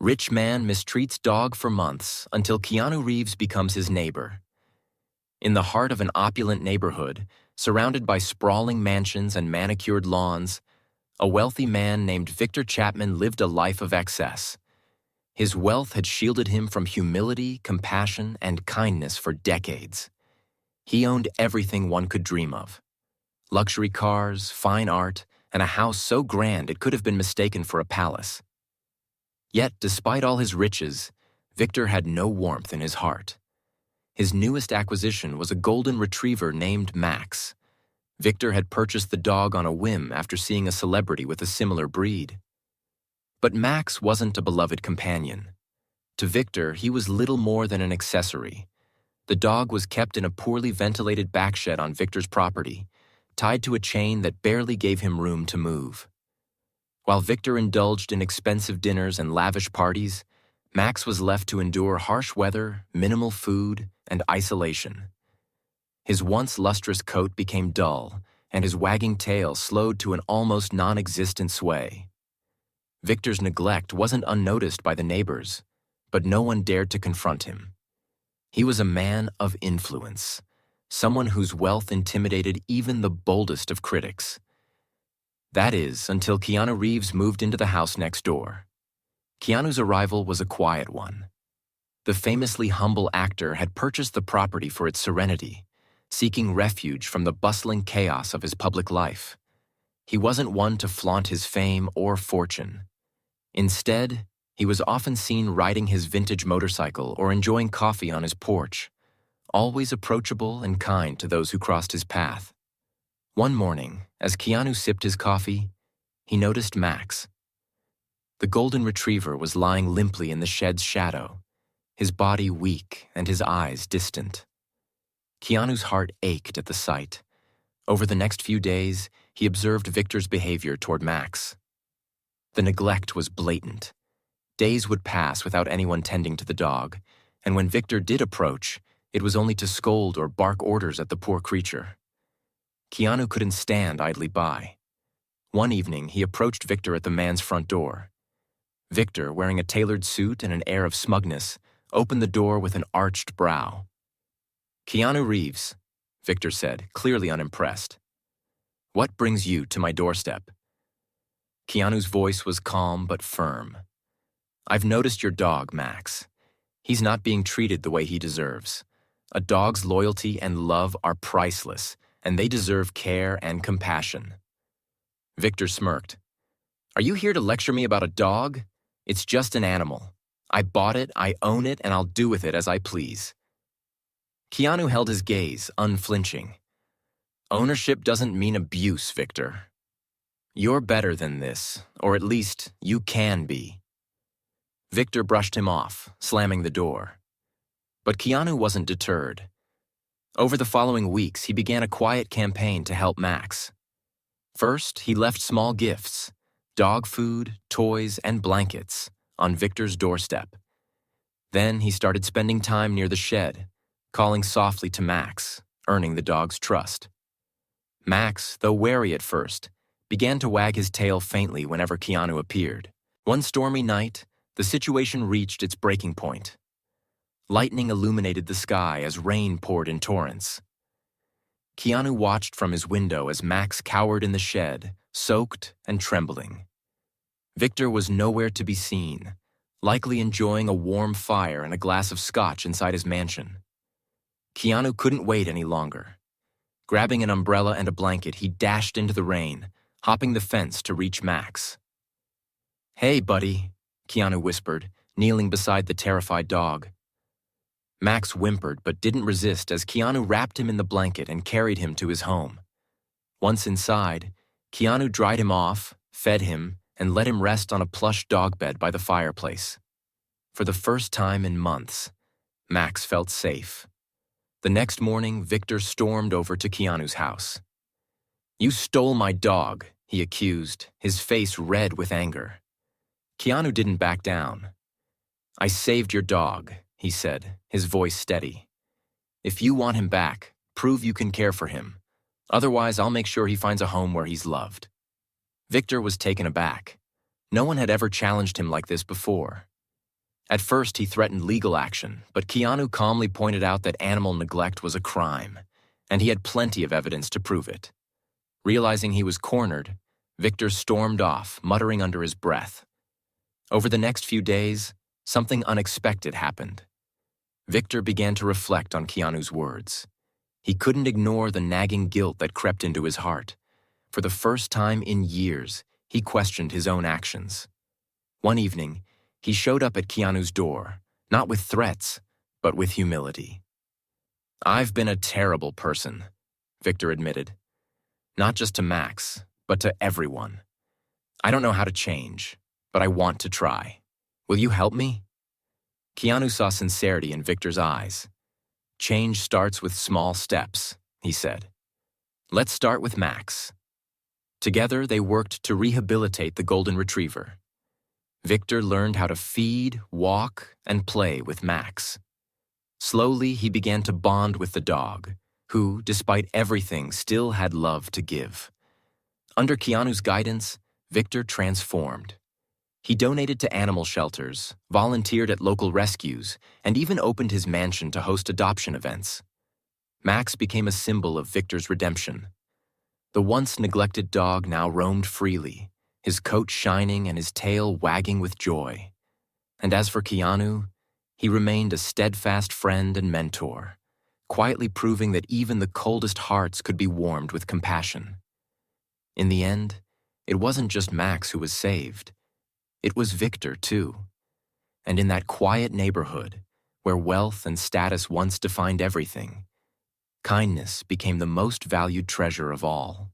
Rich man mistreats dog for months until Keanu Reeves becomes his neighbor. In the heart of an opulent neighborhood, surrounded by sprawling mansions and manicured lawns, a wealthy man named Victor Chapman lived a life of excess. His wealth had shielded him from humility, compassion, and kindness for decades. He owned everything one could dream of: luxury cars, fine art, and a house so grand it could have been mistaken for a palace. Yet, despite all his riches, Victor had no warmth in his heart. His newest acquisition was a golden retriever named Max. Victor had purchased the dog on a whim after seeing a celebrity with a similar breed. But Max wasn't a beloved companion. To Victor, he was little more than an accessory. The dog was kept in a poorly ventilated backshed on Victor's property, tied to a chain that barely gave him room to move. While Victor indulged in expensive dinners and lavish parties, Max was left to endure harsh weather, minimal food, and isolation. His once lustrous coat became dull, and his wagging tail slowed to an almost non-existent sway. Victor's neglect wasn't unnoticed by the neighbors, but no one dared to confront him. He was a man of influence, someone whose wealth intimidated even the boldest of critics. That is, until Keanu Reeves moved into the house next door. Keanu's arrival was a quiet one. The famously humble actor had purchased the property for its serenity, seeking refuge from the bustling chaos of his public life. He wasn't one to flaunt his fame or fortune. Instead, he was often seen riding his vintage motorcycle or enjoying coffee on his porch, always approachable and kind to those who crossed his path. One morning, as Keanu sipped his coffee, he noticed Max. The golden retriever was lying limply in the shed's shadow, his body weak and his eyes distant. Keanu's heart ached at the sight. Over the next few days, he observed Victor's behavior toward Max. The neglect was blatant. Days would pass without anyone tending to the dog, and when Victor did approach, it was only to scold or bark orders at the poor creature. Keanu couldn't stand idly by. One evening, he approached Victor at the man's front door. Victor, wearing a tailored suit and an air of smugness, opened the door with an arched brow. "Keanu Reeves," Victor said, clearly unimpressed. "What brings you to my doorstep?" Keanu's voice was calm but firm. "I've noticed your dog, Max. He's not being treated the way he deserves. A dog's loyalty and love are priceless, and they deserve care and compassion." Victor smirked. "Are you here to lecture me about a dog? It's just an animal. I bought it, I own it, and I'll do with it as I please." Keanu held his gaze, unflinching. "Ownership doesn't mean abuse, Victor. You're better than this, or at least you can be." Victor brushed him off, slamming the door. But Keanu wasn't deterred. Over the following weeks, he began a quiet campaign to help Max. First, he left small gifts, dog food, toys, and blankets, on Victor's doorstep. Then he started spending time near the shed, calling softly to Max, earning the dog's trust. Max, though wary at first, began to wag his tail faintly whenever Keanu appeared. One stormy night, the situation reached its breaking point. Lightning illuminated the sky as rain poured in torrents. Keanu watched from his window as Max cowered in the shed, soaked and trembling. Victor was nowhere to be seen, likely enjoying a warm fire and a glass of scotch inside his mansion. Keanu couldn't wait any longer. Grabbing an umbrella and a blanket, he dashed into the rain, hopping the fence to reach Max. "Hey, buddy," Keanu whispered, kneeling beside the terrified dog. Max whimpered but didn't resist as Keanu wrapped him in the blanket and carried him to his home. Once inside, Keanu dried him off, fed him, and let him rest on a plush dog bed by the fireplace. For the first time in months, Max felt safe. The next morning, Victor stormed over to Keanu's house. "You stole my dog," he accused, his face red with anger. Keanu didn't back down. "I saved your dog," he said, his voice steady. "If you want him back, prove you can care for him. Otherwise, I'll make sure he finds a home where he's loved." Victor was taken aback. No one had ever challenged him like this before. At first, he threatened legal action, but Keanu calmly pointed out that animal neglect was a crime, and he had plenty of evidence to prove it. Realizing he was cornered, Victor stormed off, muttering under his breath. Over the next few days, something unexpected happened. Victor began to reflect on Keanu's words. He couldn't ignore the nagging guilt that crept into his heart. For the first time in years, he questioned his own actions. One evening, he showed up at Keanu's door, not with threats, but with humility. "I've been a terrible person," Victor admitted. "Not just to Max, but to everyone. I don't know how to change, but I want to try. Will you help me?" Keanu saw sincerity in Victor's eyes. "Change starts with small steps," he said. "Let's start with Max." Together, they worked to rehabilitate the golden retriever. Victor learned how to feed, walk, and play with Max. Slowly, he began to bond with the dog, who, despite everything, still had love to give. Under Keanu's guidance, Victor transformed. He donated to animal shelters, volunteered at local rescues, and even opened his mansion to host adoption events. Max became a symbol of Victor's redemption. The once neglected dog now roamed freely, his coat shining and his tail wagging with joy. And as for Keanu, he remained a steadfast friend and mentor, quietly proving that even the coldest hearts could be warmed with compassion. In the end, it wasn't just Max who was saved. It was Victor, too. And in that quiet neighborhood, where wealth and status once defined everything, kindness became the most valued treasure of all.